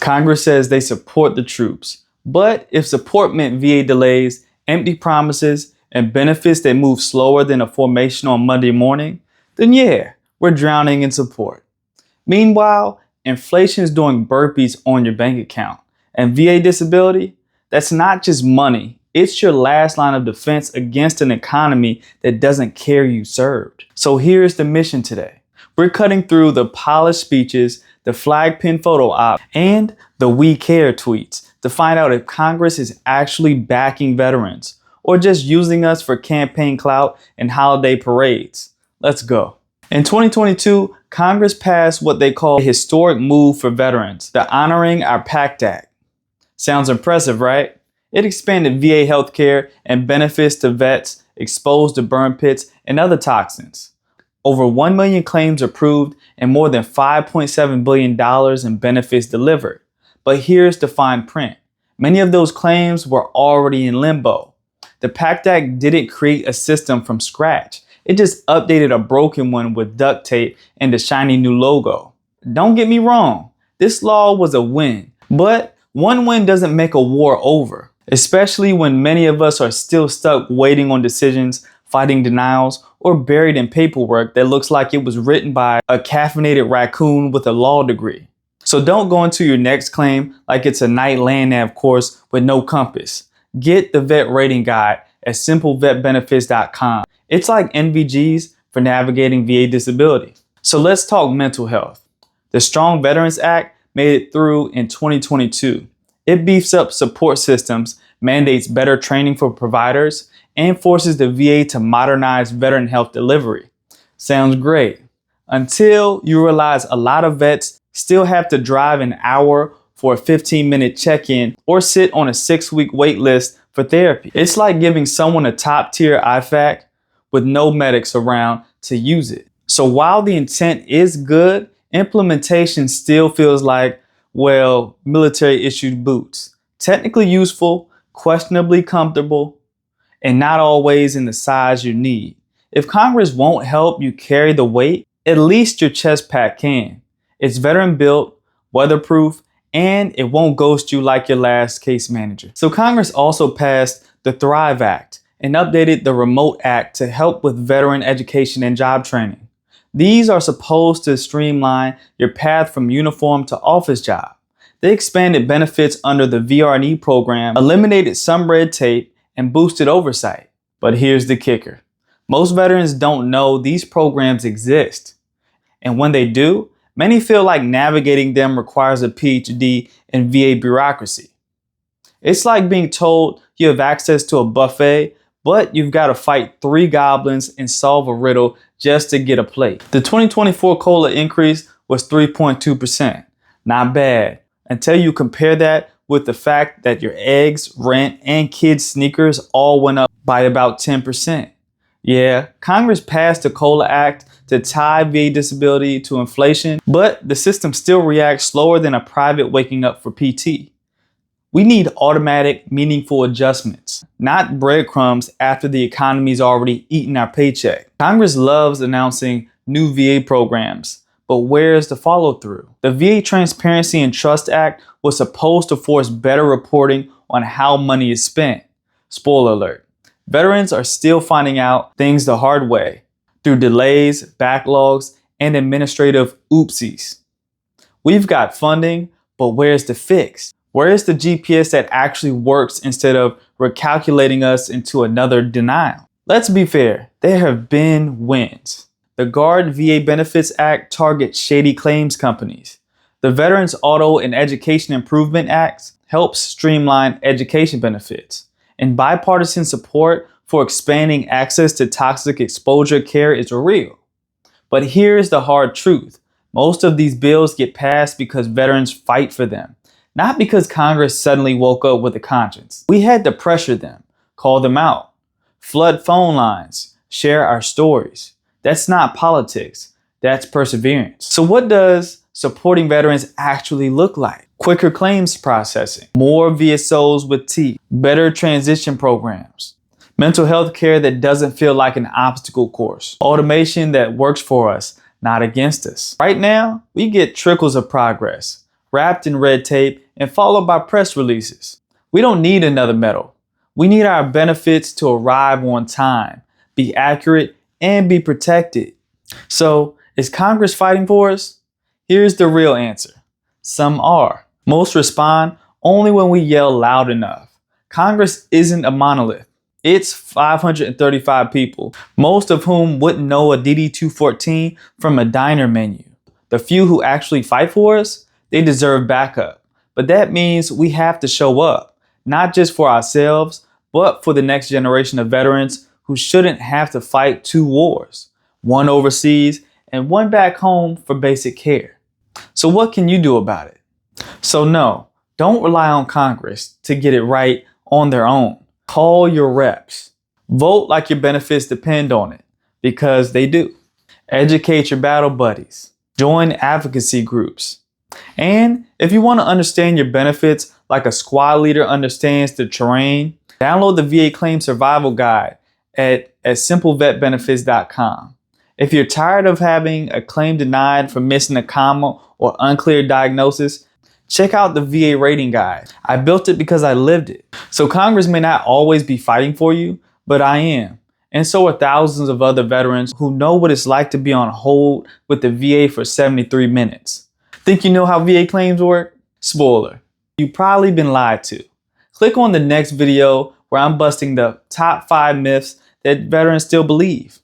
Congress says they support the troops. But if support meant VA delays, empty promises, and benefits that move slower than a formation on Monday morning, then yeah, we're drowning in support. Meanwhile, inflation is doing burpees on your bank account. And VA disability, that's not just money. It's your last line of defense against an economy that doesn't care you served. So here's the mission today. We're cutting through the polished speeches, the flag pin photo op, and the "we care" tweets to find out if Congress is actually backing veterans or just using us for campaign clout and holiday parades. Let's go. In 2022, Congress passed what they call a historic move for veterans, the Honoring Our PACT Act. Sounds impressive, right? It expanded VA healthcare and benefits to vets exposed to burn pits and other toxins. Over 1 million claims approved and more than $5.7 billion in benefits delivered. But here's the fine print. Many of those claims were already in limbo. The PACT Act didn't create a system from scratch. It just updated a broken one with duct tape and a shiny new logo. Don't get me wrong, this law was a win, but one win doesn't make a war over, especially when many of us are still stuck waiting on decisions, fighting denials, or buried in paperwork that looks like it was written by a caffeinated raccoon with a law degree. So don't go into your next claim like it's a night land nav course with no compass. Get the vet rating guide at simplevetbenefits.com. It's like NVGs for navigating VA disability. So let's talk mental health. The Strong Veterans Act made it through in 2022. It beefs up support systems, mandates better training for providers, and forces the VA to modernize veteran health delivery. Sounds great. Until you realize a lot of vets still have to drive an hour for a 15-minute check-in or sit on a 6-week wait list for therapy. It's like giving someone a top-tier IFAC with no medics around to use it. So while the intent is good, implementation still feels like, well, military-issued boots. Technically useful, questionably comfortable, and not always in the size you need. If Congress won't help you carry the weight, at least your chest pack can. It's veteran built, weatherproof, and it won't ghost you like your last case manager. So Congress also passed the Thrive Act and updated the Remote Act to help with veteran education and job training. These are supposed to streamline your path from uniform to office job. They expanded benefits under the VR&E program, eliminated some red tape, and boosted oversight. But here's the kicker. Most veterans don't know these programs exist. And when they do, many feel like navigating them requires a PhD in VA bureaucracy. It's like being told you have access to a buffet, but you've got to fight 3 goblins and solve a riddle just to get a plate. The 2024 COLA increase was 3.2%. Not bad, until you compare that with the fact that your eggs, rent, and kids' sneakers all went up by about 10%. Yeah, Congress passed the COLA Act to tie VA disability to inflation, but the system still reacts slower than a private waking up for PT. We need automatic, meaningful adjustments, not breadcrumbs after the economy's already eaten our paycheck. Congress loves announcing new VA programs, but where's the follow-through? The VA Transparency and Trust Act was supposed to force better reporting on how money is spent. Spoiler alert, veterans are still finding out things the hard way through delays, backlogs, and administrative oopsies. We've got funding, but where's the fix? Where is the GPS that actually works instead of recalculating us into another denial? Let's be fair, there have been wins. The Guard VA Benefits Act targets shady claims companies. The Veterans Auto and Education Improvement Act helps streamline education benefits. And bipartisan support for expanding access to toxic exposure care is real. But here's the hard truth. Most of these bills get passed because veterans fight for them. Not because Congress suddenly woke up with a conscience. We had to pressure them, call them out, flood phone lines, share our stories. That's not politics, that's perseverance. So what does supporting veterans actually look like? Quicker claims processing, more VSOs with teeth, better transition programs, mental health care that doesn't feel like an obstacle course, automation that works for us, not against us. Right now, we get trickles of progress. wrapped in red tape, and followed by press releases. We don't need another medal. We need our benefits to arrive on time, be accurate, and be protected. So, is Congress fighting for us? Here's the real answer. Some are. Most respond only when we yell loud enough. Congress isn't a monolith. It's 535 people, most of whom wouldn't know a DD-214 from a diner menu. The few who actually fight for us, they deserve backup. But that means we have to show up, not just for ourselves, but for the next generation of veterans who shouldn't have to fight two wars, one overseas and one back home for basic care. So what can you do about it? So no, don't rely on Congress to get it right on their own. Call your reps. Vote like your benefits depend on it, because they do. Educate your battle buddies. Join advocacy groups. And if you want to understand your benefits like a squad leader understands the terrain, download the VA Claim Survival Guide at simplevetbenefits.com. If you're tired of having a claim denied for missing a comma or unclear diagnosis, check out the VA Rating Guide. I built it because I lived it. So Congress may not always be fighting for you, but I am. And so are thousands of other veterans who know what it's like to be on hold with the VA for 73 minutes. Think you know how VA claims work? Spoiler, you've probably been lied to. Click on the next video where I'm busting the top 5 myths that veterans still believe.